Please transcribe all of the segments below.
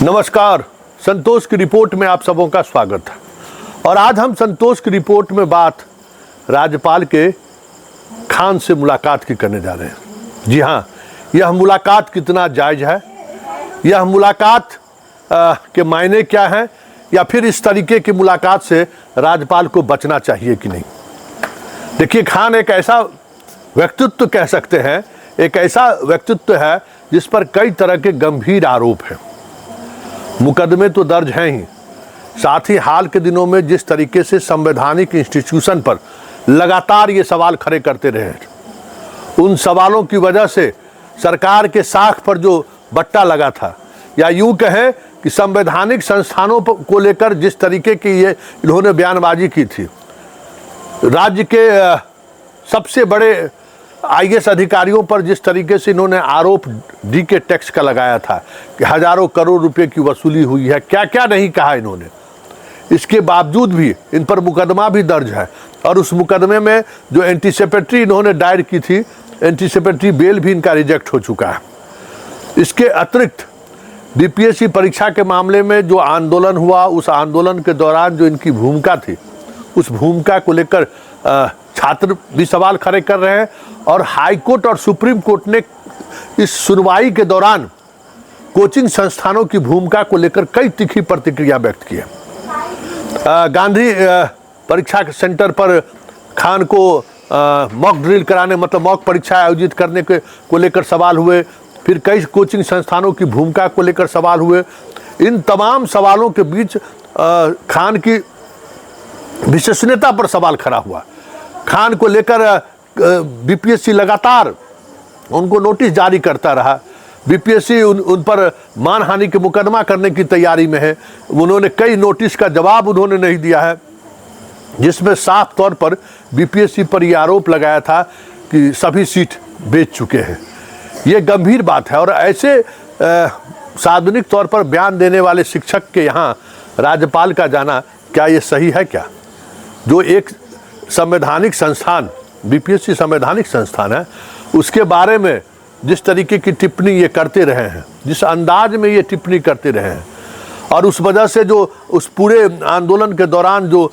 नमस्कार, संतोष की रिपोर्ट में आप सबों का स्वागत है। और आज हम संतोष की रिपोर्ट में बात राज्यपाल के खान से मुलाकात की करने जा रहे हैं। जी हाँ, यह मुलाकात कितना जायज़ है, यह मुलाकात के मायने क्या हैं, या फिर इस तरीके की मुलाकात से राज्यपाल को बचना चाहिए कि नहीं। देखिए, खान एक ऐसा व्यक्तित्व कह सकते हैं, एक ऐसा व्यक्तित्व है जिस पर कई तरह के गंभीर आरोप हैं। मुकदमे तो दर्ज हैं ही, साथ ही हाल के दिनों में जिस तरीके से संवैधानिक इंस्टीट्यूशन पर लगातार ये सवाल खड़े करते रहे, उन सवालों की वजह से सरकार के साख पर जो बट्टा लगा था, या यूं कहें कि संवैधानिक संस्थानों को लेकर जिस तरीके की ये इन्होंने बयानबाजी की थी, राज्य के सबसे बड़े आईएएस अधिकारियों पर जिस तरीके से इन्होंने आरोप डीके टैक्स का लगाया था कि हजारों करोड़ रुपए की वसूली हुई है, क्या क्या नहीं कहा इन्होंने। इसके बावजूद भी इन पर मुकदमा भी दर्ज है, और उस मुकदमे में जो एंटीसिपेटरी इन्होंने दायर की थी, एंटीसिपेटरी बेल भी इनका रिजेक्ट हो चुका है। इसके अतिरिक्त बीपीएससी परीक्षा के मामले में जो आंदोलन हुआ, उस आंदोलन के दौरान जो इनकी भूमिका थी, उस भूमिका को लेकर छात्र भी सवाल खड़े कर रहे हैं। और हाई कोर्ट और सुप्रीम कोर्ट ने इस सुनवाई के दौरान कोचिंग संस्थानों की भूमिका को लेकर कई तीखी प्रतिक्रिया व्यक्त की है। गांधी परीक्षा सेंटर पर खान को मॉक ड्रिल कराने, मतलब मॉक परीक्षा आयोजित करने को लेकर सवाल हुए। फिर कई कोचिंग संस्थानों की भूमिका को लेकर सवाल हुए। इन तमाम सवालों के बीच खान की विश्वसनीयता पर सवाल खड़ा हुआ। खान को लेकर बीपीएससी लगातार उनको नोटिस जारी करता रहा। बीपीएससी उन पर मानहानि के मुकदमा करने की तैयारी में है। उन्होंने कई नोटिस का जवाब उन्होंने नहीं दिया है, जिसमें साफ तौर पर बीपीएससी पर यह आरोप लगाया था कि सभी सीट बेच चुके हैं। ये गंभीर बात है, और ऐसे सार्वजनिक तौर पर बयान देने वाले शिक्षक के यहाँ राज्यपाल का जाना, क्या ये सही है? क्या जो एक संवैधानिक संस्थान, बीपीएससी संवैधानिक संस्थान है, उसके बारे में जिस तरीके की टिप्पणी ये करते रहे हैं, जिस अंदाज में ये टिप्पणी करते रहे हैं, और उस वजह से जो उस पूरे आंदोलन के दौरान जो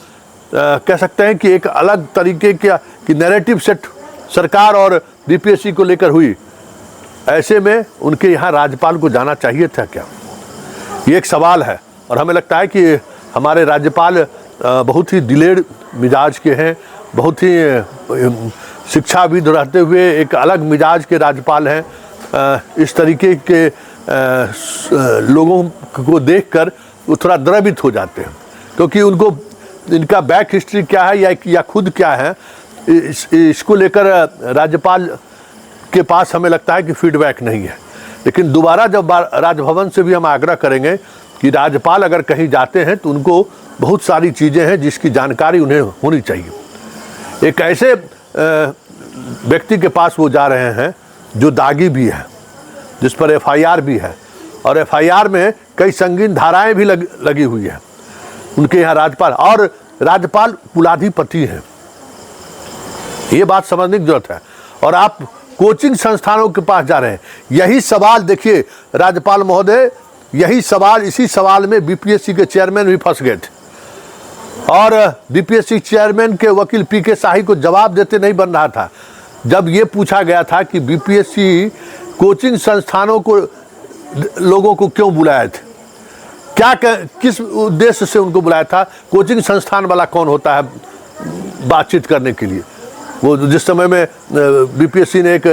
कह सकते हैं कि एक अलग तरीके की नैरेटिव सेट सरकार और बीपीएससी को लेकर हुई, ऐसे में उनके यहाँ राज्यपाल को जाना चाहिए था क्या? ये एक सवाल है। और हमें लगता है कि हमारे राज्यपाल बहुत ही दिलेर मिजाज के हैं, बहुत ही शिक्षाविद रहते हुए एक अलग मिजाज के राज्यपाल हैं। इस तरीके के लोगों को देखकर वो थोड़ा द्रवित हो जाते हैं, क्योंकि उनको इनका बैक हिस्ट्री क्या है या खुद क्या है, इसको लेकर राज्यपाल के पास हमें लगता है कि फीडबैक नहीं है। लेकिन दोबारा जब राजभवन से भी हम आग्रह करेंगे कि राज्यपाल अगर कहीं जाते हैं तो उनको बहुत सारी चीज़ें हैं जिसकी जानकारी उन्हें होनी चाहिए। एक ऐसे व्यक्ति के पास वो जा रहे हैं जो दागी भी है, जिस पर एफआईआर भी है, और एफआईआर में कई संगीन धाराएं भी लगी हुई है। उनके यहाँ राज्यपाल कुलाधिपति हैं, ये बात समझने की जरूरत है। और आप कोचिंग संस्थानों के पास जा रहे हैं। यही सवाल देखिए राज्यपाल महोदय, यही सवाल, इसी सवाल में बीपीएससी के चेयरमैन भी फंस गए थे, और बीपीएससी चेयरमैन के वकील पीके शाही को जवाब देते नहीं बन रहा था जब ये पूछा गया था कि बीपीएससी कोचिंग संस्थानों को लोगों को क्यों बुलाए थे, किस उद्देश्य से उनको बुलाया था, कोचिंग संस्थान वाला कौन होता है बातचीत करने के लिए। वो जिस समय में बीपीएससी ने एक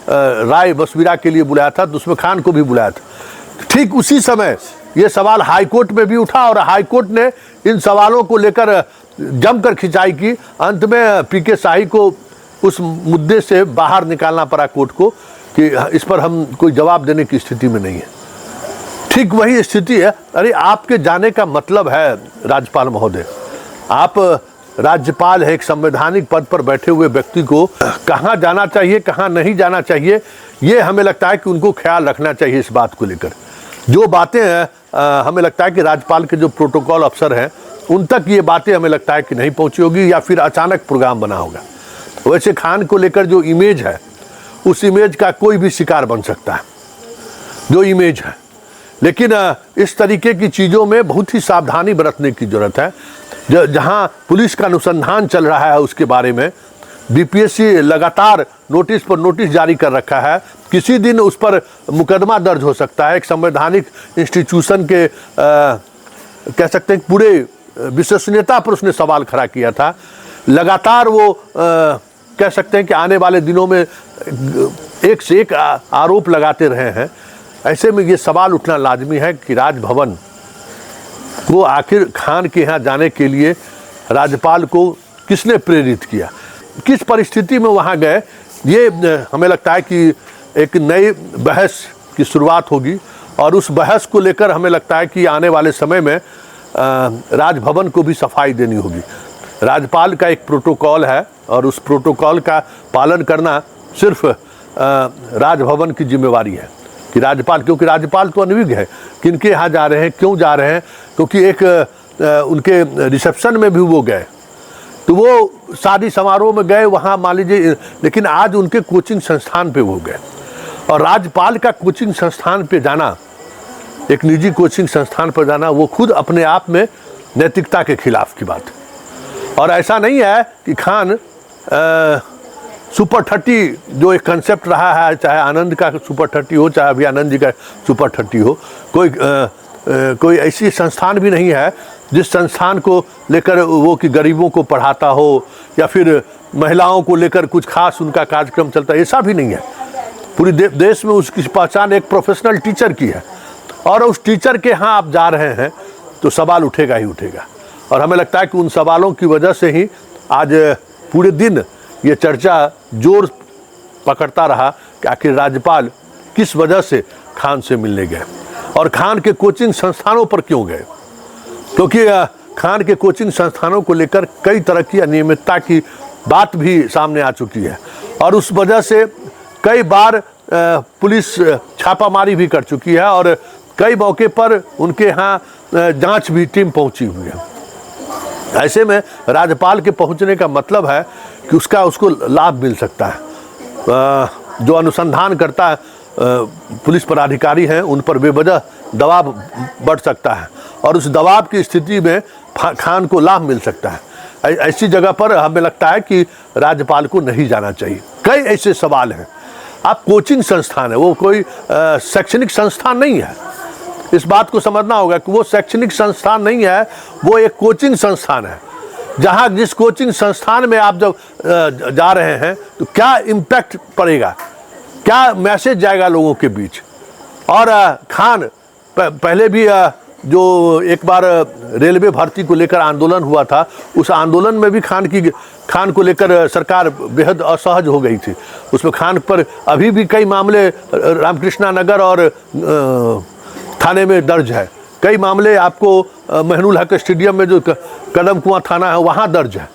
राय मशविरा के लिए बुलाया था, तो उसमें खान को भी बुलाया था। ठीक उसी समय ये सवाल हाई कोर्ट में भी उठा, और हाई कोर्ट ने इन सवालों को लेकर जमकर खिंचाई की। अंत में पीके शाही को उस मुद्दे से बाहर निकालना पड़ा कोर्ट को कि इस पर हम कोई जवाब देने की स्थिति में नहीं है। ठीक वही स्थिति है। अरे, आपके जाने का मतलब है राज्यपाल महोदय, आप राज्यपाल है, एक संवैधानिक पद पर बैठे हुए व्यक्ति को कहाँ जाना चाहिए, कहाँ नहीं जाना चाहिए, ये हमें लगता है कि उनको ख्याल रखना चाहिए। इस बात को लेकर जो बातें हैं, हमें लगता है कि राज्यपाल के जो प्रोटोकॉल अफसर हैं उन तक ये बातें हमें लगता है कि नहीं पहुंची होगी, या फिर अचानक प्रोग्राम बना होगा। वैसे खान को लेकर जो इमेज है, उस इमेज का कोई भी शिकार बन सकता है। जो इमेज है, लेकिन इस तरीके की चीज़ों में बहुत ही सावधानी बरतने की जरूरत है। जहां पुलिस का अनुसंधान चल रहा है उसके बारे में बीपीएससी लगातार नोटिस पर नोटिस जारी कर रखा है। किसी दिन उस पर मुकदमा दर्ज हो सकता है। एक संवैधानिक इंस्टीट्यूशन के कह सकते हैं पूरे विश्वसनीयता पर उसने सवाल खड़ा किया था। लगातार वो कह सकते हैं कि आने वाले दिनों में एक से एक आरोप लगाते रहे हैं। ऐसे में ये सवाल उठना लाजमी है कि राजभवन को आखिर खान के यहाँ जाने के लिए राज्यपाल को किसने प्रेरित किया, किस परिस्थिति में वहाँ गए। ये हमें लगता है कि एक नई बहस की शुरुआत होगी और उस बहस को लेकर हमें लगता है कि आने वाले समय में राजभवन को भी सफाई देनी होगी। राज्यपाल का एक प्रोटोकॉल है और उस प्रोटोकॉल का पालन करना सिर्फ राजभवन की जिम्मेवारी है कि राज्यपाल, क्योंकि राज्यपाल तो अनभिज्ञ है किनके यहाँ जा रहे हैं, क्यों जा रहे हैं। क्योंकि एक उनके रिसेप्शन में भी वो गए, तो वो शादी समारोह में गए वहाँ मान लीजिए, लेकिन आज उनके कोचिंग संस्थान पे वो गए। और राज्यपाल का कोचिंग संस्थान पे जाना, एक निजी कोचिंग संस्थान पर जाना, वो खुद अपने आप में नैतिकता के खिलाफ की बात है। और ऐसा नहीं है कि खान सुपर 30 जो एक कंसेप्ट रहा है, चाहे आनंद का सुपर 30 हो, चाहे अभी आनंद जी का सुपर 30 हो, कोई ऐसी संस्थान भी नहीं है जिस संस्थान को लेकर वो कि गरीबों को पढ़ाता हो या फिर महिलाओं को लेकर कुछ खास उनका कार्यक्रम चलता है, ऐसा भी नहीं है। पूरी देश में उसकी पहचान एक प्रोफेशनल टीचर की है और उस टीचर के यहाँ आप जा रहे हैं तो सवाल उठेगा ही उठेगा। और हमें लगता है कि उन सवालों की वजह से ही आज पूरे दिन ये चर्चा जोर पकड़ता रहा कि आखिर राज्यपाल किस वजह से खान से मिलने गए और खान के कोचिंग संस्थानों पर क्यों गए। क्योंकि खान के कोचिंग संस्थानों को लेकर कई तरह की अनियमितता की बात भी सामने आ चुकी है और उस वजह से कई बार पुलिस छापामारी भी कर चुकी है और कई मौके पर उनके यहाँ जांच भी टीम पहुंची हुई है। ऐसे में राज्यपाल के पहुंचने का मतलब है कि उसको लाभ मिल सकता है। जो अनुसंधान करता है पुलिस पदाधिकारी हैं उन पर बेवजह दबाव बढ़ सकता है और उस दबाव की स्थिति में खान को लाभ मिल सकता है। ऐसी जगह पर हमें लगता है कि राज्यपाल को नहीं जाना चाहिए। कई ऐसे सवाल हैं। आप कोचिंग संस्थान है, वो कोई शैक्षणिक संस्थान नहीं है। इस बात को समझना होगा कि वो शैक्षणिक संस्थान नहीं है, वो एक कोचिंग संस्थान है। जहाँ जिस कोचिंग संस्थान में आप जब जा रहे हैं तो क्या इम्पैक्ट पड़ेगा, क्या मैसेज जाएगा लोगों के बीच। और खान पहले भी जो एक बार रेलवे भर्ती को लेकर आंदोलन हुआ था, उस आंदोलन में भी खान को लेकर सरकार बेहद असहज हो गई थी। उसमें खान पर अभी भी कई मामले रामकृष्णा नगर और थाने में दर्ज है। कई मामले आपको महनुल हक स्टेडियम में जो कदम कुआं थाना है वहाँ दर्ज है।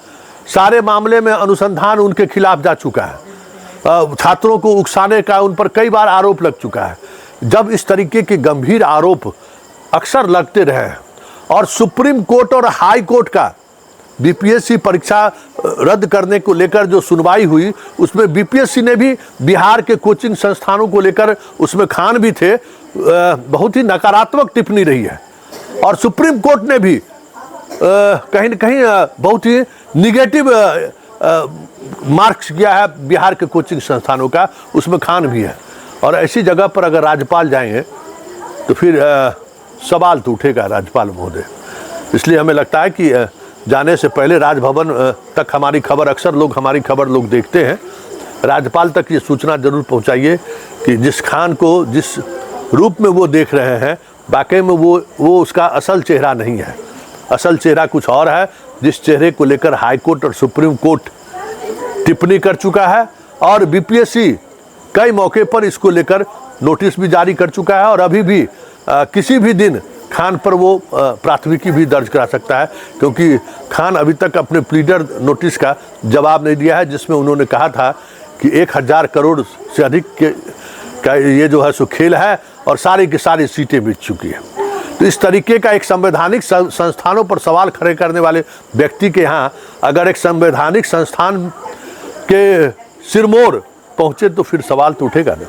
सारे मामले में अनुसंधान उनके खिलाफ जा चुका है। छात्रों को उकसाने का उन पर कई बार आरोप लग चुका है। जब इस तरीके के गंभीर आरोप अक्सर लगते रहे और सुप्रीम कोर्ट और हाई कोर्ट का बीपीएससी परीक्षा रद्द करने को लेकर जो सुनवाई हुई, उसमें बीपीएससी ने भी बिहार के कोचिंग संस्थानों को लेकर, उसमें खान भी थे, बहुत ही नकारात्मक टिप्पणी रही है। और सुप्रीम कोर्ट ने भी कहीं न कहीं बहुत ही निगेटिव मार्क्स किया है बिहार के कोचिंग संस्थानों का, उसमें खान भी है। और ऐसी जगह पर अगर राज्यपाल जाएंगे तो फिर सवाल तो उठेगा राज्यपाल महोदय। इसलिए हमें लगता है कि जाने से पहले राजभवन तक हमारी खबर लोग देखते हैं, राज्यपाल तक ये सूचना जरूर पहुंचाइए कि जिस खान को जिस रूप में वो देख रहे हैं, वाकई में वो उसका असल चेहरा नहीं है। असल चेहरा कुछ और है, जिस चेहरे को लेकर हाई कोर्ट और सुप्रीम कोर्ट टिप्पणी कर चुका है और बीपीएससी कई मौके पर इसको लेकर नोटिस भी जारी कर चुका है और अभी भी किसी भी दिन खान पर वो प्राथमिकी भी दर्ज करा सकता है, क्योंकि खान अभी तक अपने प्लीडर नोटिस का जवाब नहीं दिया है, जिसमें उन्होंने कहा था कि 1000 करोड़ से अधिक का ये जो है सो खेल है और सारी की सारी सीटें बीत चुकी है। तो इस तरीके का एक संवैधानिक संस्थानों पर सवाल खड़े करने वाले व्यक्ति के यहाँ अगर एक संवैधानिक संस्थान के सिरमौर पहुँचे तो फिर सवाल तो उठेगा ना।